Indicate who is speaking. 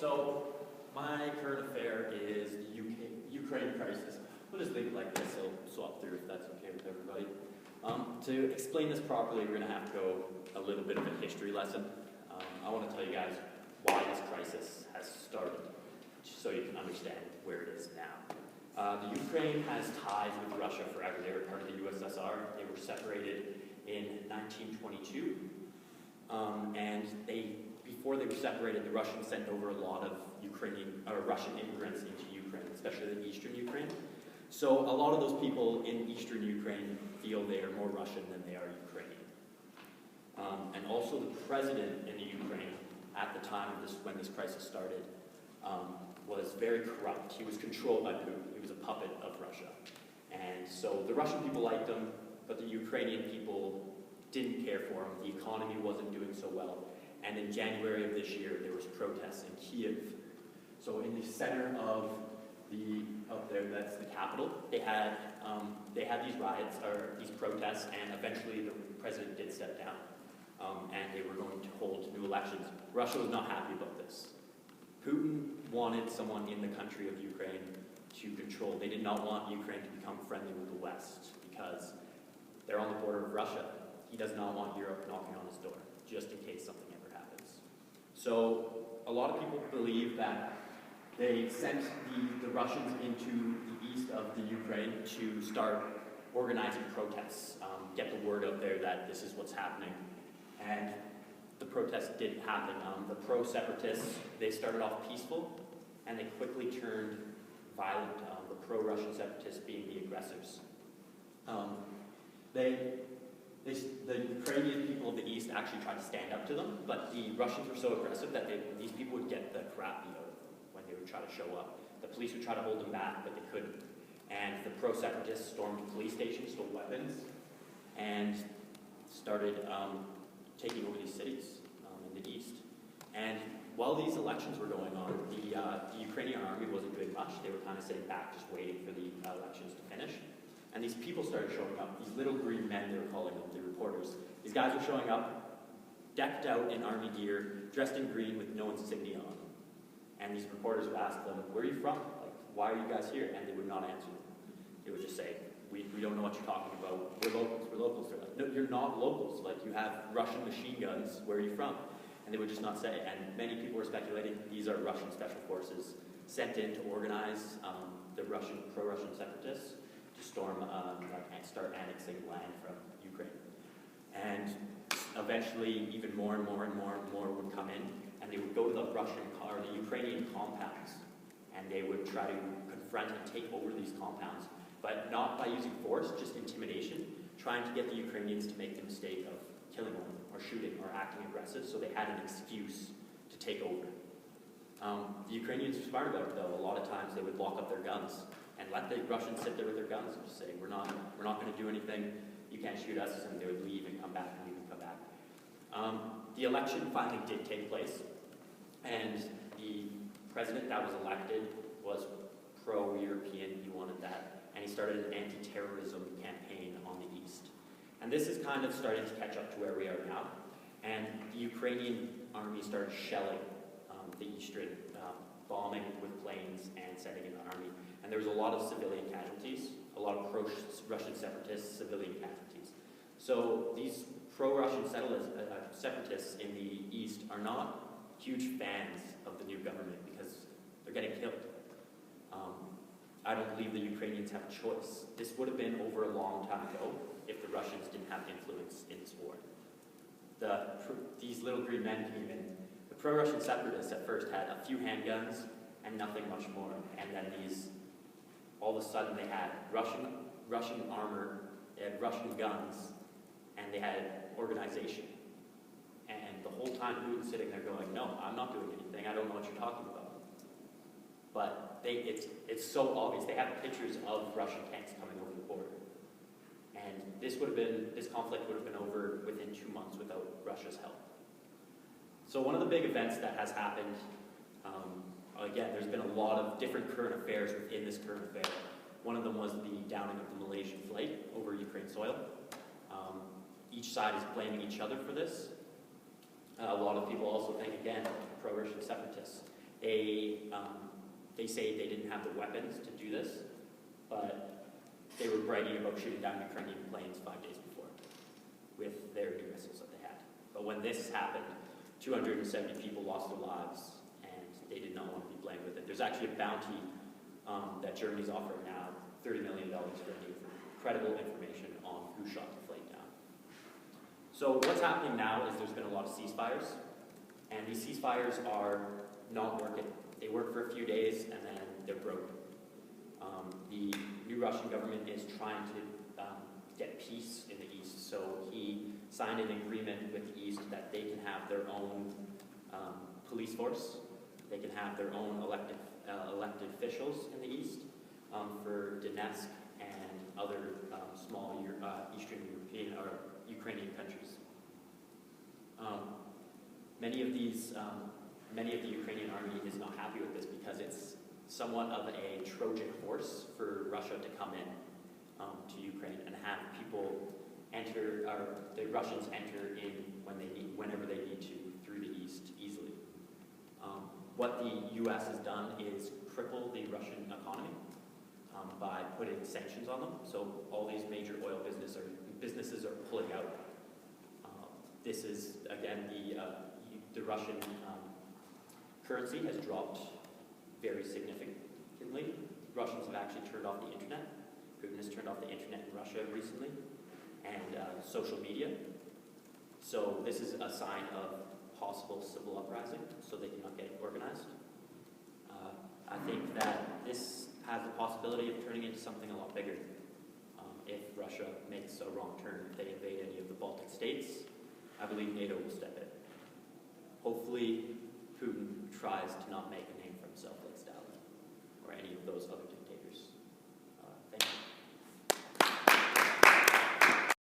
Speaker 1: So my current affair is the Ukraine crisis. We'll just leave it like this. I'll swap through if that's okay with everybody. To explain this properly, we're going to have to go a little bit of a history lesson. I want to tell you guys why this crisis has started, so you can understand where it is now. The Ukraine has ties with Russia forever. They were part of the USSR. They were separated in 1922, and before they were separated, the Russians sent over a lot of Russian immigrants into Ukraine, especially the eastern Ukraine. So a lot of those people in eastern Ukraine feel they are more Russian than they are Ukrainian. And also the president in the Ukraine at the time of when this crisis started was very corrupt. He was controlled by Putin. He was a puppet of Russia. And so the Russian people liked him, but the Ukrainian people didn't care for him. The economy wasn't doing so well. And in January of this year, there was protests in Kiev. So in the center of up there, that's the capital. They had these riots or these protests, and eventually the president did step down, and they were going to hold new elections. Russia was not happy about this. Putin wanted someone in the country of Ukraine to control. They did not want Ukraine to become friendly with the West because they're on the border of Russia. He does not want Europe knocking on his door, just in case something ever happens. So a lot of people believe that they sent the Russians into the east of the Ukraine to start organizing protests, get the word out there that this is what's happening. And the protests did happen. The pro-separatists, they started off peaceful, and they quickly turned violent, the pro-Russian separatists being the aggressors. The Ukrainian people of the east actually tried to stand up to them, but the Russians were so aggressive that these people would get the crap beat out of them when they would try to show up. The police would try to hold them back, but they couldn't. And the pro-separatists stormed police stations, stole weapons, and started taking over these cities in the east. And while these elections were going on, the Ukrainian army wasn't doing much. They were kind of sitting back, just waiting for the elections to finish. And these people started showing up, these little green men, they were calling them, the reporters. These guys were showing up, decked out in army gear, dressed in green with no insignia on them. And these reporters would ask them, where are you from? Like, why are you guys here? And they would not answer them. They would just say, we don't know what you're talking about. We're locals. They're like, no, you're not locals. Like, you have Russian machine guns. Where are you from? And they would just not say. And many people were speculating these are Russian special forces sent in to organize the pro-Russian separatists to storm and start annexing land from Ukraine. And eventually, even more and more would come in, and they would go to the Ukrainian compounds, and they would try to confront and take over these compounds, but not by using force, just intimidation, trying to get the Ukrainians to make the mistake of killing them or shooting or acting aggressive, so they had an excuse to take over. The Ukrainians were smart about it, though. A lot of times they would lock up their guns and let the Russians sit there with their guns and just say, we're not going to do anything, you can't shoot us, and they would leave and come back and leave and come back. The election finally did take place, and the president that was elected was pro-European. He wanted that, and he started an anti-terrorism campaign on the east. And this is kind of starting to catch up to where we are now, and the Ukrainian army started shelling the eastern, bombing with planes and sending in the army. And there was a lot of civilian casualties, a lot of pro-Russian separatists, civilian casualties. So these pro-Russian separatists in the east are not huge fans of the new government because they're getting killed. I don't believe the Ukrainians have a choice. This would have been over a long time ago if the Russians didn't have influence in this war. These little green men came in. The pro-Russian separatists at first had a few handguns and nothing much more. And then all of a sudden they had Russian armor, they had Russian guns, and they had organization. And the whole time Putin's sitting there going, no, I'm not doing anything, I don't know what you're talking about. But it's so obvious. They have pictures of Russian tanks coming over the border. And this conflict would have been over within 2 months without Russia's help. So one of the big events that has happened, again, there's been a lot of different current affairs within this current affair. One of them was the downing of the Malaysian flight over Ukraine soil. Each side is blaming each other for this. A lot of people also think, again, pro-Russian separatists. They say they didn't have the weapons to do this, but they were bragging about shooting down Ukrainian planes 5 days before with their new missiles that they had. But when this happened, 270 people lost their lives, and they did not want to be blamed with it. There's actually a bounty that Germany's offering now, $30 million for any credible information on who shot the plane down. So what's happening now is there's been a lot of ceasefires, and these ceasefires are not working. They work for a few days, and then they're broken. The new Russian government is trying to get peace in the East, so he signed an agreement with the East that they can have their own police force, they can have their own elected officials in the East for Donetsk and other small Eastern European or Ukrainian countries. Many of the Ukrainian army is not happy with this because it's somewhat of a Trojan horse for Russia to come in to Ukraine and have people enter, or the Russians enter in whenever they need to through the East easily. What the U.S. has done is cripple the Russian economy by putting sanctions on them. So all these major oil businesses are pulling out. This is, again, the Russian currency has dropped very significantly. Russians have actually turned off the internet. Putin has turned off the internet in Russia recently, and social media. So this is a sign of possible civil uprising, so they cannot get organized. I think that this has the possibility of turning into something a lot bigger. If Russia makes a wrong turn, if they invade any of the Baltic states, I believe NATO will step in. Hopefully, Putin tries to not make a name for himself like Stalin or any of those other